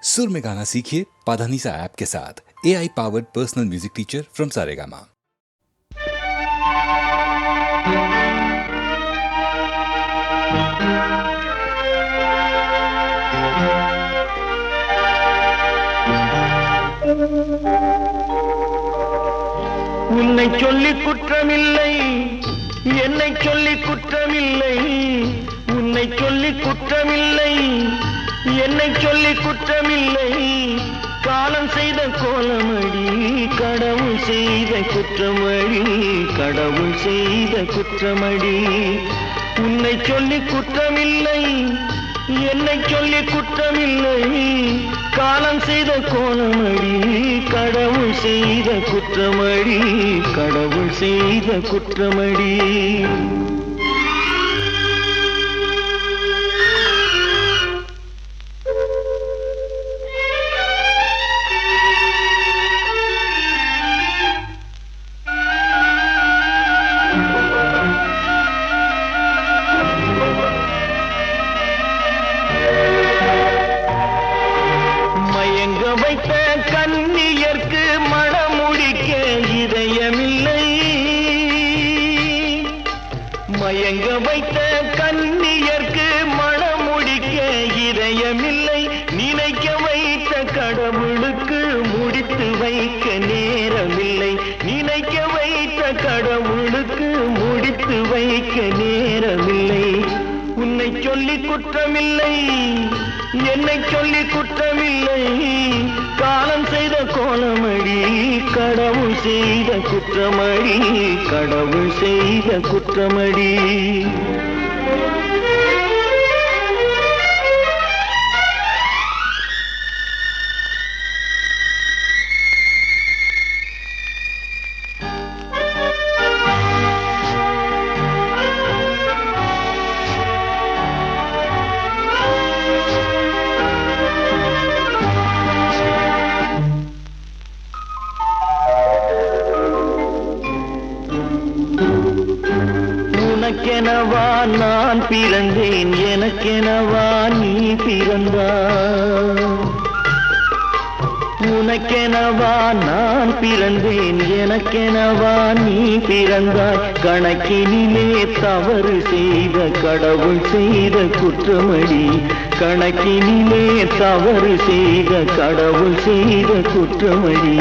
सुर में गाना सीखिए पाधानीसा ऐप के साथ। AI powered personal music teacher from Saregama. உன்னை சொல்லி குற்றமில்லை, என்னை சொல்லி குற்றமில்லை. உன்னை சொல்லி குற்றமில்லை, என்னை சொல்லி குற்றமில்லை. காலம் செய்த கோலமடி, கடவுள் செய்த குற்றமடி, கடவுள் செய்த குற்றமடி. உன்னை சொல்லி குற்றமில்லை, என்னை சொல்லி குற்றமில்லை. காலம் செய்த கோலமடி, கடவுள் செய்த குற்றமடி, கடவுள் செய்த குற்றமடி. வைத்த கன்னியர்க்கு மணமுடிக்க இதயமில்லை, மயங்க வைத்த கன்னியர்க்கு மணமுடிக்க இதயமில்லை. நினைக்க வைத்த கடவுளுக்கு முடித்து வைக்க நேரமில்லை, நினைக்க வைத்த கடவுளுக்கு முடித்து வைக்க நேரமில்லை. உன்னை சொல்லி குற்றமில்லை, என்னை சொல்லி குற்றமில்லை. காலம் செய்த கோலமடி, கடவுள் செய்த குற்றமடி, கடவுள் செய்த குற்றமடி. உனக்கெனவா நான் பிறந்தேன், எனக்கெனவா நீ பிறந்தாய். உனக்கெனவா நான் பிறந்தேன், எனக்கெனவா நீ பிறந்தாய். கணக்கினிலே தவறு செய்த கடவுள் செய்த குற்றமடி, கணக்கினிலே தவறு செய்த கடவுள் செய்த குற்றமடி.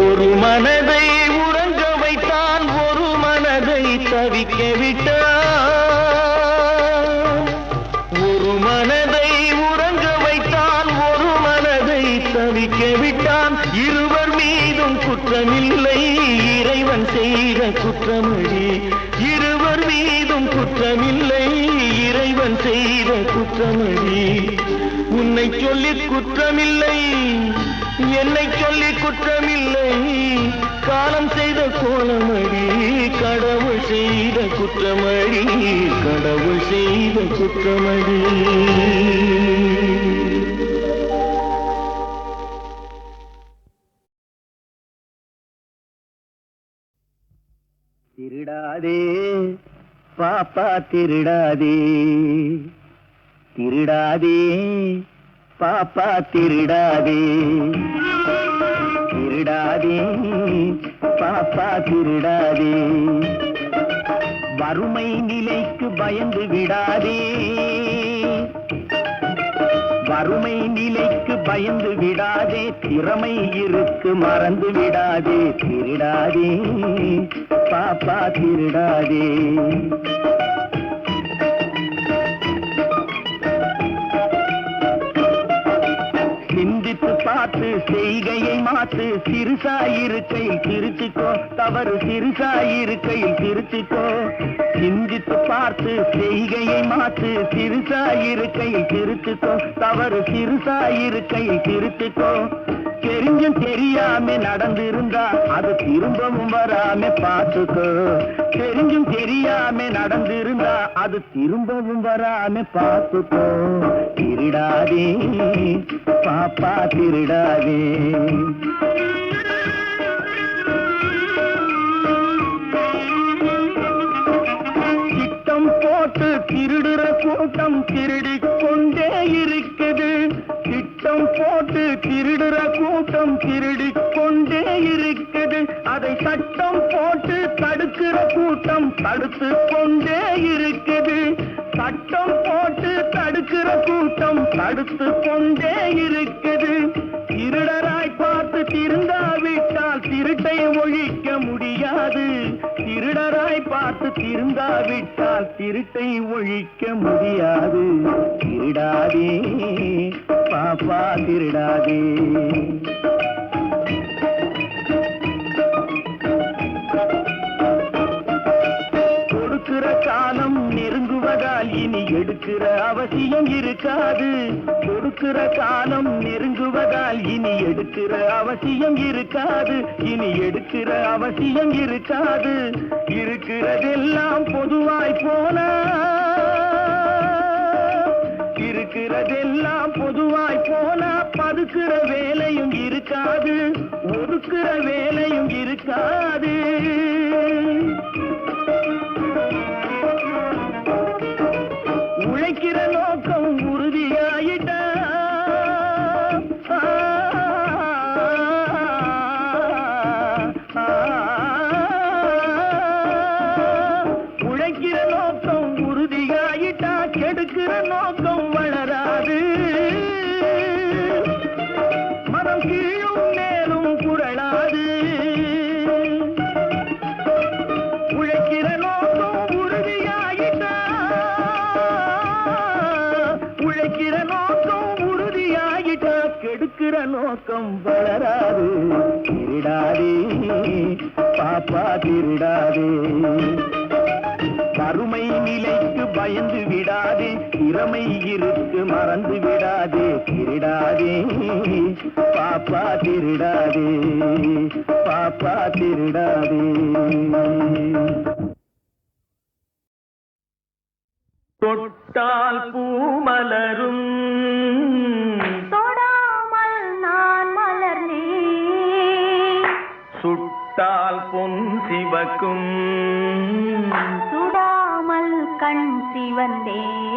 ஒரு மனதை தவிக்க விட்டான், ஒரு மனதை உறங்க வைத்தான், ஒரு மனதை தவிக்க விட்டான். இருவர் மீதும் குற்றமில்லை, இறைவன் செய்த குற்றமடி. இருவர் மீதும் குற்றமில்லை, இறைவன் செய்த குற்றமடி. உன்னை சொல்லி குற்றமில்லை, என்னை சொல்லி குற்றமில்லை. காலம் செய்த கோலமடி, கடவுள் செய்த குற்றமடி, கடவுள் செய்த குற்றமடி. திருடாதே பாப்பா திருடாதே, திருடாதே பாப்பா திருடாதே, திருடாதே பாப்பா திருடாதே. வறுமை நிலைக்கு பயந்து விடாதே, வறுமை நிலைக்கு பயந்து விடாதே. திறமை இருக்கு மறந்து விடாதே, திருடாதே பாப்பா திருடாதே. சிந்தித்து பார்த்து செய்கையை மாற்று, சிறுசாயிருக்கையில் திருச்சிக்கோ, தவறு சிறுசாயிருக்கையில் திருச்சிக்கோ. சிந்தித்து பார்த்து செய்கையை மாற்று, சிறுசாயிருக்கையில் திருச்சிக்கோ, தவறு சிறுசாயிருக்கையில் திருச்சிக்கோ. தெரிஞ்சும் தெரியாம நடந்திருந்தா அது திரும்பவும் வராம பார்த்துக்கோ. தெரிஞ்சும் தெரியாம நடந்திருந்தா அது திரும்பவும் வராம பார்த்துக்கோ. திருடாதே பாப்பா திருடாதே. திட்டம் போட்டு திருடுற கூட்டம் திருடிக் கொண்டே சட்டம் போட்டு திருடுற கூட்டம் திருடிக் கொண்டே இருக்குது. அதை சட்டம் போட்டு தடுக்கிற கூட்டம் தடுத்து கொண்டே இருக்குது. சட்டம் போட்டு தடுக்கிற கூட்டம் தடுத்து கொண்டே இருக்குது. திருடராய் பார்த்து திருந்தாவிட்டால் திருட்டை ஒழிக்க முடியாது. திருடராய் பார்த்து திருந்தாவிட்டால் திருட்டை ஒழிக்க முடியாது. திருடாதே பாப்பா திருடாதே. கொடுக்கிற காலம் நெருங்குவதால் இனி எடுக்கிற அவசியம் இருக்காது. கொடுக்கிற காலம் நெருங்குவதால் இனி எடுக்கிற அவசியம் இருக்காது. இனி எடுக்கிற அவசியம் இருக்காது. இருக்கிறதெல்லாம் பொதுவாய் போனா இருக்கிறதெல்லாம் பொதுவாய் போனா பதுக்கிற வேலையும் இருக்காது. ஒதுக்கிற வேலையும் இருக்காது. உழைக்கிற நோக்கம் உறுதியாயிட்டா உழைக்கிற நோக்கம் உறுதியாயிட்டா கெடுக்கிற நோக்கம் வளராது. மனம் கீழும் மேலும் குரலாது. உழைக்கிற நோக்கம் உறுதியாயிட்டா உழைக்கிற நோக்கம் உறுதியாயிட்டா கெடுக்கிற நோக்கம் வளராது. திருடாதே பாப்பா திருடாதே. வறுமை நிலைக்கு பயந்து விடாதே. திறமை இருக்கு மறந்து விடாதே. திருடாதே பாப்பா திருடாதே. பாப்பா திருடாதே. தொட்டால் பூமலரும் தொடாமல் நான் மலர்ந்தேன். சுட்டால் பொன் சிவக்கும் சுடாமல் கண் சிவந்தேன்.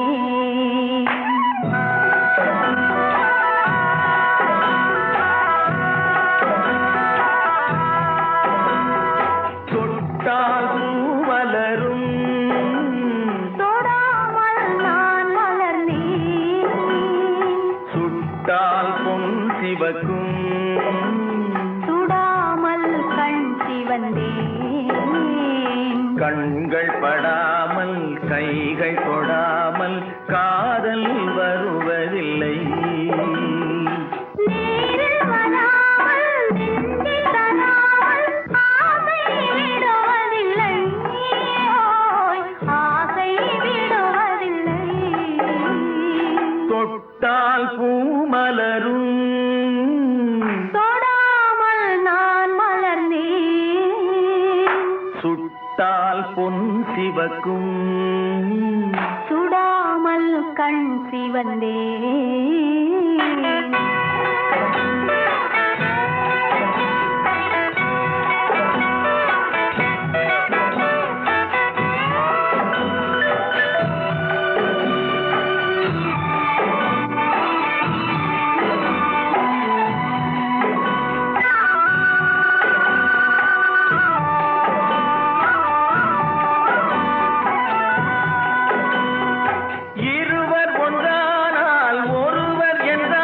தொட்டால் பூமலரும் தொடாமல் நான் மலர்ந்தேன். சுட்டால் பொன் சிவக்கும் சுடாமல் கண் சிவந்தேன். கண்கள் படாமல் கைகள் தொடாமல் காதல் வருவதில்லை. நேரில் வராமல் நெஞ்சில் தராமல் ஆசை விடுவதில்லை. ஆசை விடுவதில்லை. தொட்டால் பூமலரும் தொடாமல் நான் மலர்ந்தேன். சுட்டால் பொன் சிவக்கும் சுடாமல் கண் சிவந்தேன். இருவர் ஒன்றானால் ஒருவர் என்ற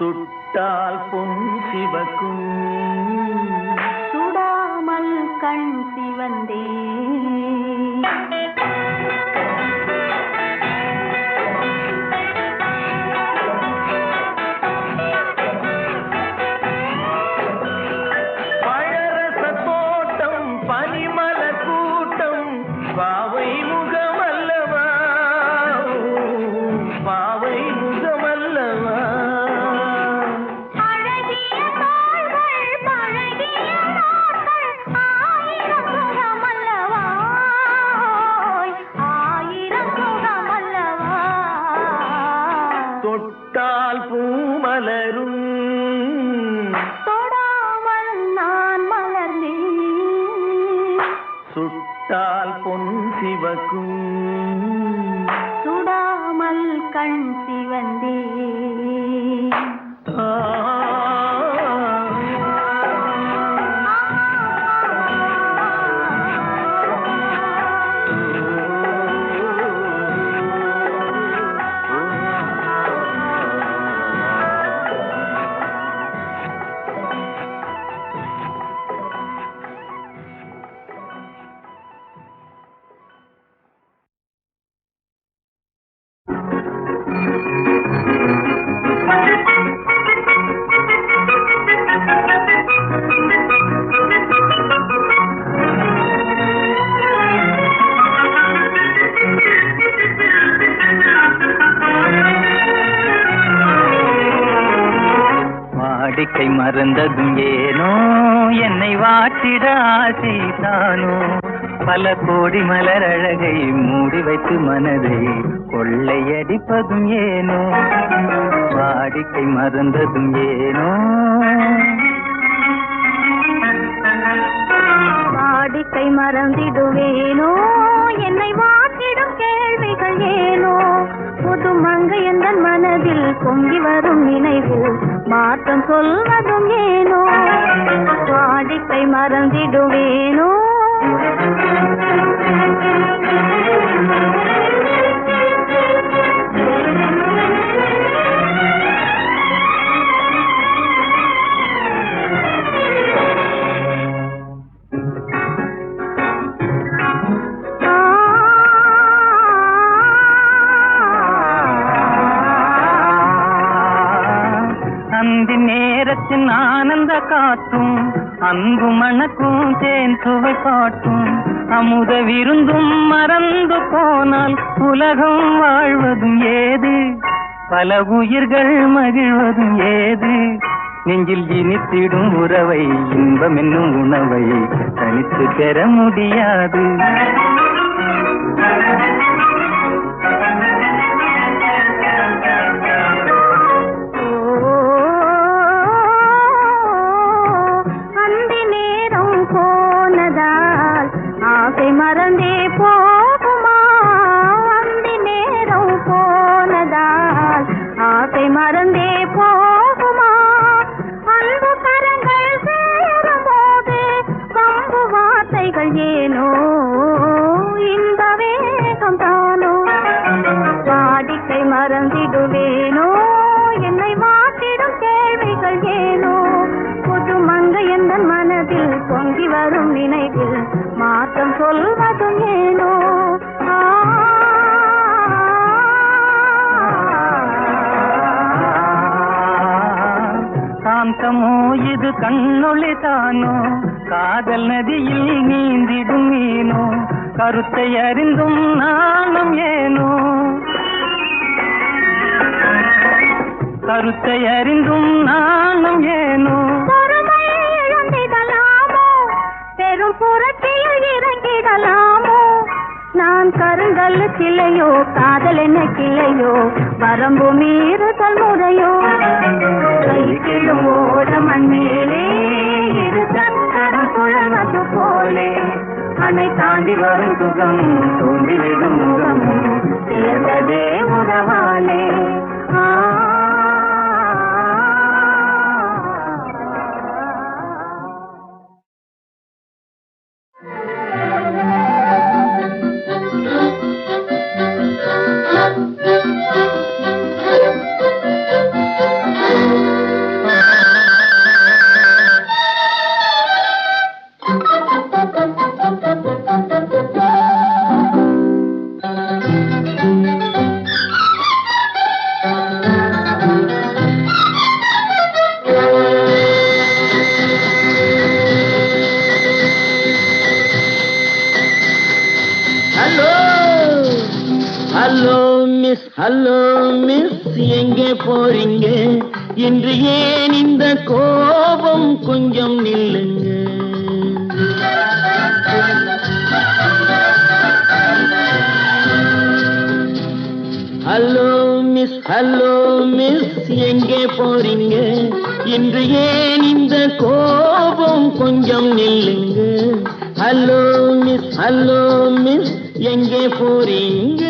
சுட்டால் பொன் சிவக்கும் சுடாமல் கண் சிவந்தே பழரச தோட்டம் பனிமலர் கூட்டம் பாவை முகமல்லவா பாவை முகமல்லவா அழகிய தோள்கள் பழகிய நாட்கள் ஆயிரம் சுகமல்லவா ஆயிரம் சுகமல்லவா தொட்டால் பூமலரும் தொடாமல் நான் மலர்ந்தேன் சுட்டால் பொன் சிவக்கும் சுடாமல் கண் சிவந்தே ஆ. வாடிக்கை மறந்ததும் ஏனோ என்னை வாட்டிட ஆசைதானோ பல கோடி மலர் அழகை மூடி வைத்து மனதை கொள்ளையடிப்பதும் ஏனோ வாடிக்கை மறந்ததும் ஏனோ வாடிக்கை மறந்திடுவேனோ என்னை வாட்டிடும் கேள்விகள் ஏனோ புது மங்கை எந்த மனதில் பொங்கி வரும் நினைவில் மாற்றம் சொல்வதும் ஏனோ வாடிக்கை மறந்திடுவேனோ அந்தி நேரத்தின் ஆனந்த காற்றும் அன்பு மணக்கும் தேன் சுவை காட்டும் அமுத விருந்தும் மறந்து போனால் உலகம் வாழ்வதும் ஏது பல உயிர்கள் மகிழ்வதும் ஏது நெஞ்சில் இனித்திடும் உறவை இன்பம் என்னும் உணவை தனித்து பெற முடியாது அந்தி நேரம் போனதால் ஆசை மறந்தே போகுமா அந்தி நேரம் போனதால் ஆசை மறந்தே போகுமா அன்பு கரங்கள் சேரும் போது கம்பு வார்த்தைகள் ஏனோ இந்த வேகம் தானோ வாடிக்கை மறந்திடுவேனோ என்னை மாற்றிடும் கேள்விகள் ஏனோ புது மங்கை எந்த மனதில் பொங்கி வரும் நினைவில் மாற்றம் சொல்வதும் ஏனோ காந்தமோ இது கண்ணொளி தானோ காதல் நதியில் நீந்திடும் மீனோ கருத்தை அறிந்தும் நானும் ஏனோ கருத்தை அறிந்தும் நானும் ஏனோ பொறுமை இழந்திடலாமோ பெரும் புரட்சியில் இறங்கிடலாமோ நான் கருங்கல் கிளையோ காதல் என்ன கிளையோ வரம்பு மீறுதல் முறையோ கைக்கிடும் ஓட மண்ணிலே இரு சக்கரம் சுழல்வது போலே அணை தாண்டி வரும் சுகம் தோண்டி விடும் முகம் சேர்ந்ததே உறவாலே ஹலோ மிஸ் எங்கே போறீங்க இன்று ஏன் இந்த கோபம் கொஞ்சம் நில்லுங்க ஹலோ மிஸ் எங்கே போறீங்க இன்று ஏன் இந்த கோபம் கொஞ்சம் நில்லுங்க ஹலோ மிஸ் எங்கே போறீங்க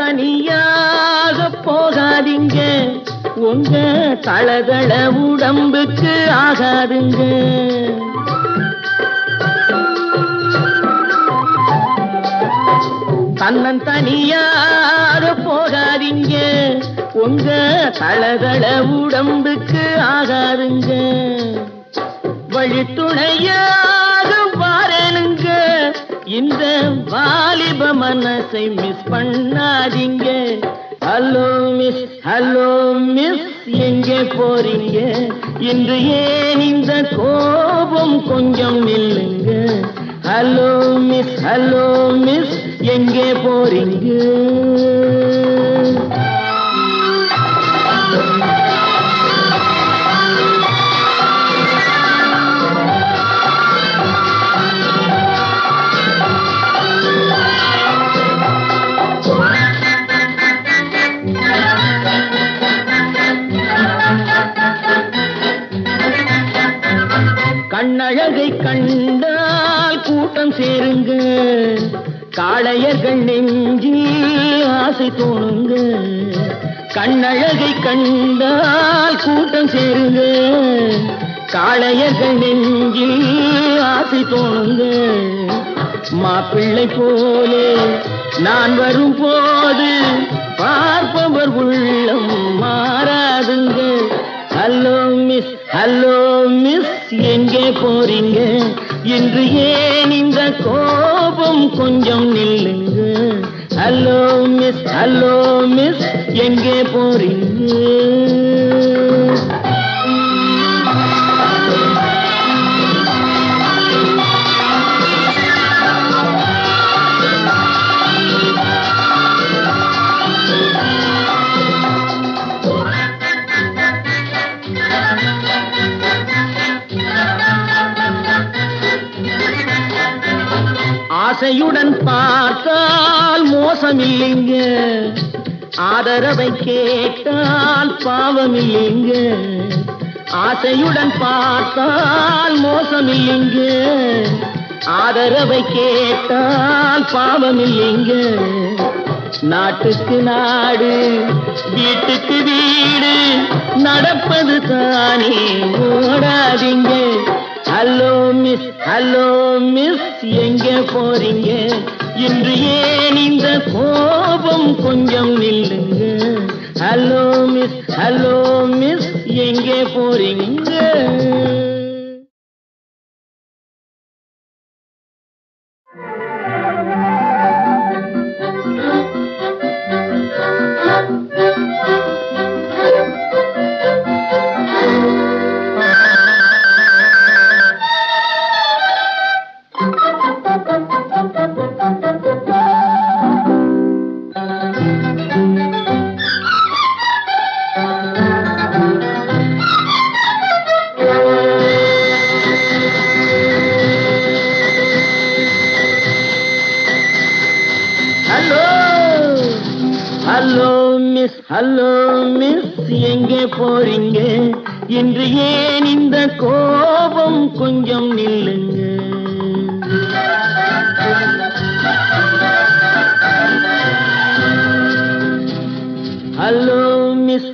தன்னந்தனியாக போகாதீங்க உங்க தளதள உடம்புக்கு ஆகாதுங்க தன்னந்தனியாக போகாதீங்க உங்க தளதள உடம்புக்கு ஆகாதுங்க வழித்துணையாக வாரனுங்க இந்த வாலிப மனசை மிஸ் பண்ணாதீங்க ஹலோ மிஸ் எங்கே போறீங்க இன்று ஏன் இந்த கோபம் கொஞ்சம் நில்லுங்க ஹலோ மிஸ் எங்கே போறீங்க கண்ணழகை கண்டால் கூட்டம் சேருங்க காளையர்கள் நெஞ்சில் ஆசை தோணுங்க கண்ணழகை கண்டால் கூட்டம் சேருங்க காளையர்கள் நெஞ்சில் ஆசை தோணுங்க மாப்பிள்ளை போலே நான் வரும் போது பார்ப்பவர் உள்ளம் மாறாதுங்க ஹலோ மிஸ் எங்கே போறீங்க இன்று ஏன் இந்த கோபம் கொஞ்சம் நில்லுங்க ஹலோ மிஸ் எங்கே போறீங்க ஆசையுடன் பார்த்தால் மோசமில்லைங்க ஆதரவை கேட்டால் பாவமில்லைங்க ஆசையுடன் பார்த்தால் மோசமில்லைங்க ஆதரவை கேட்டால் பாவமில்லைங்க நாட்டுக்கு நாடு வீட்டுக்கு வீடு நடப்பது தானே ஓடாதீங்க ஹலோ மிஸ் எங்கே போறீங்க இன்று ஏன் இந்த கோபம் கொஞ்சம் நில்லுங்க ஹலோ மிஸ் எங்கே போறீங்க ஹலோ மிஸ் எங்கே போறீங்க இன்று ஏன் இந்த கோபம் கொஞ்சம் நில்லுங்க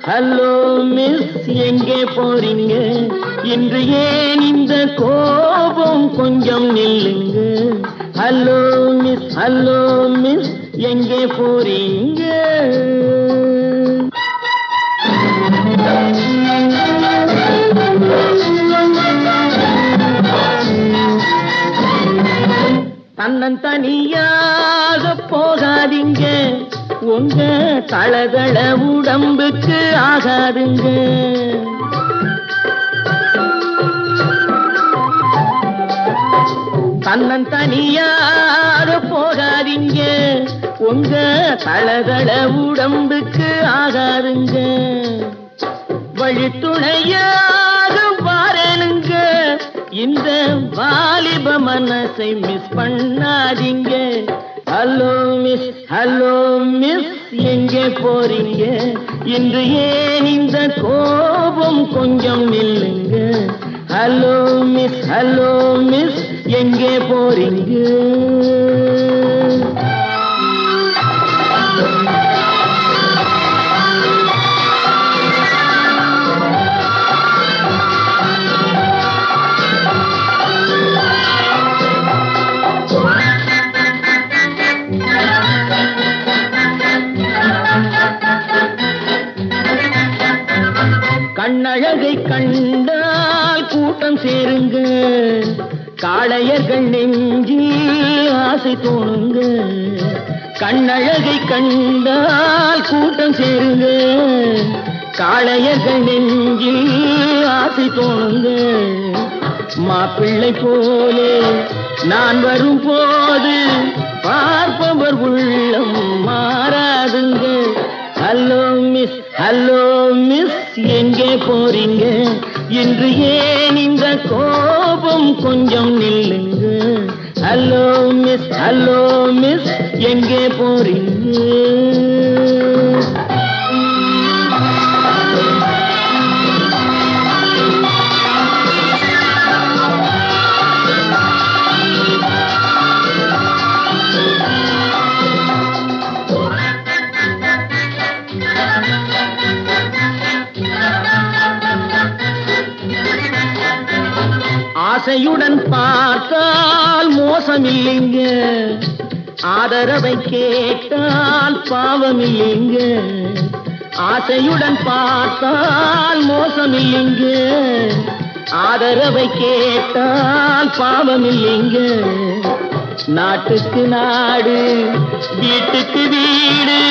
ஹலோ மிஸ் எங்கே போறீங்க இன்று ஏன் இந்த கோபம் கொஞ்சம் நில்லுங்க ஹலோ மிஸ் எங்கே போறீங்க தன்னந்தனியாக போகாதீங்க உங்க தளதள உடம்புக்கு ஆகாதுங்க தன்னன் தனியாக போகாதீங்க, உங்க தளதள உடம்புக்கு ஆகாதுங்க. வழித்துணையாக வாரனுங்க, இந்த வாலிப மனசை மிஸ் பண்ணாதீங்க. ஹலோ மிஸ், ஹலோ மிஸ், எங்கே போறீங்க? இன்று ஏன் இந்த கோபம் கொஞ்சம் நில்லுங்க. ஹலோ மிஸ், ஹலோ மிஸ், எங்கே போறீங்க? கண்ணழகை கண்டால் கூட்டம் சேருங்க, காளையர்கள் நெஞ்சில் ஆசை தோணுங்க. கண்ணழகை கண்டால் கூட்டம் சேருங்க, காளையர்கள் நெஞ்சில் ஆசை தோணுங்க. மாப்பிள்ளை போலே நான் வரும் போது பார்ப்பவர் உள்ளம் மாறாதுங்க. ஹலோ மிஸ், ஹலோ மிஸ், எங்கே போறீங்க? இன்று ஏன் இந்த கோபம் கொஞ்சம் நில்லுங்க. ஹலோ மிஸ், ஹலோ மிஸ், எங்கே போறீங்க? ஆசையுடன் பார்த்தால் மோசமில்லைங்க, ஆதரவை கேட்டால் பாவமில்லைங்க. ஆசையுடன் பார்த்தால் மோசமில்லைங்க, ஆதரவை கேட்டால் பாவமில்லைங்க. நாட்டுக்கு நாடு, வீட்டுக்கு வீடு,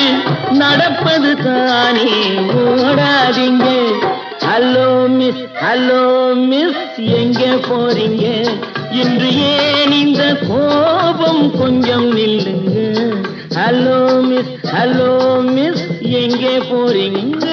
நடப்பது தானே ஓடாதீங்க. ஹலோ மிஸ், ஹலோ மிஸ், எங்கே போறீங்க? இன்று ஏன் இந்த கோபம் கொஞ்சம் நில்லுங்க. ஹலோ மிஸ், ஹலோ மிஸ், எங்கே போறீங்க?